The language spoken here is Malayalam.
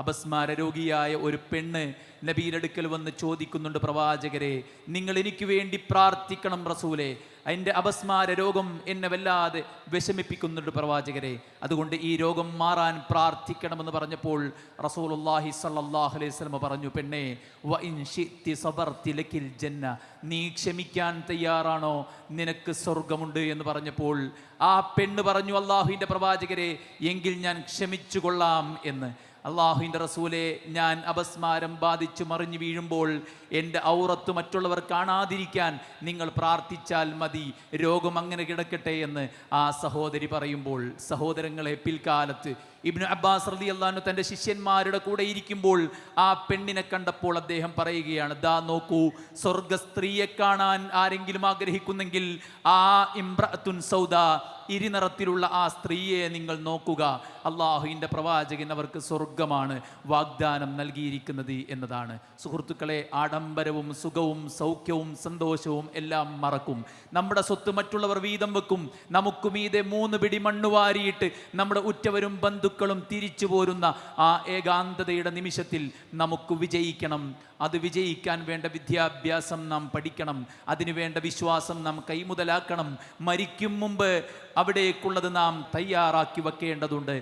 അപസ്മാര രോഗിയായ ഒരു പെണ്ണ് നബിയുടെ അടുക്കൽ വന്ന് ചോദിക്കുന്നുണ്ട്, പ്രവാചകരെ, നിങ്ങൾ എനിക്ക് വേണ്ടി പ്രാർത്ഥിക്കണം റസൂലേ, എൻ്റെ അപസ്മാര രോഗം എന്നെ വല്ലാതെ വിഷമിപ്പിക്കുന്നുണ്ട് പ്രവാചകരെ, അതുകൊണ്ട് ഈ രോഗം മാറാൻ പ്രാർത്ഥിക്കണമെന്ന് പറഞ്ഞപ്പോൾ റസൂലുള്ളാഹി സ്വല്ലല്ലാഹു അലൈഹി വസല്ലം പറഞ്ഞു, പെണ്ണേ, വ ഇൻ ശിഅ്തി സബർതി ലകിൽ ജന്ന, നീ ക്ഷമിക്കാൻ തയ്യാറാണോ, നിനക്ക് സ്വർഗമുണ്ട് എന്ന് പറഞ്ഞപ്പോൾ ആ പെണ്ണ് പറഞ്ഞു, അള്ളാഹുവിൻ്റെ പ്രവാചകരെ, എങ്കിൽ ഞാൻ ക്ഷമിച്ചു കൊള്ളാം എന്ന്. അള്ളാഹുവിൻ്റെ റസൂലെ, ഞാൻ അപസ്മാരം ബാധിച്ചു മറിഞ്ഞു വീഴുമ്പോൾ എൻ്റെ ഔറത്ത് മറ്റുള്ളവർ കാണാതിരിക്കാൻ നിങ്ങൾ പ്രാർത്ഥിച്ചാൽ മതി, രോഗം അങ്ങനെ കിടക്കട്ടെ എന്ന് ആ സഹോദരി പറയുമ്പോൾ, സഹോദരങ്ങളെ, പിൽക്കാലത്ത് ഇബ്നു അബ്ബാസ് റളിയല്ലാഹു അൻഹു തൻ്റെ ശിഷ്യന്മാരുടെ കൂടെ ഇരിക്കുമ്പോൾ ആ പെണ്ണിനെ കണ്ടപ്പോൾ അദ്ദേഹം പറയുകയാണ്, ദാ നോക്കൂ, സ്വർഗ സ്ത്രീയെ കാണാൻ ആരെങ്കിലും ആഗ്രഹിക്കുന്നെങ്കിൽ ആ ഇംറഅത്തുൻ സൗദാ, ഇരുനിറത്തിലുള്ള ആ സ്ത്രീയെ നിങ്ങൾ നോക്കുക, അള്ളാഹുവിൻ്റെ പ്രവാചകൻ അവർക്ക് സ്വർഗമാണ് വാഗ്ദാനം നൽകിയിരിക്കുന്നത് എന്നതാണ്. സുഹൃത്തുക്കളെ, ആഡംബരവും സുഖവും സൗഖ്യവും സന്തോഷവും എല്ലാം മറക്കും. നമ്മുടെ സ്വത്ത് മറ്റുള്ളവർ വീതം വെക്കും. നമുക്ക് മീതെ 3 പിടി മണ്ണ് വാരിയിട്ട് നമ്മുടെ ഉറ്റവരും ബന്ധുക്കളും തിരിച്ചു പോരുന്ന ആ ഏകാന്തതയുടെ നിമിഷത്തിൽ നമുക്ക് വിജയിക്കണം. അത് വിജയിക്കാൻ വേണ്ട വിദ്യാഭ്യാസം നാം പഠിക്കണം. അതിനുവേണ്ട വിശ്വാസം നാം കൈമുതലാക്കണം. മരിക്കും മുമ്പ് അവിടേക്കുള്ളത് നാം തയ്യാറാക്കി വെക്കേണ്ടതുണ്ട്.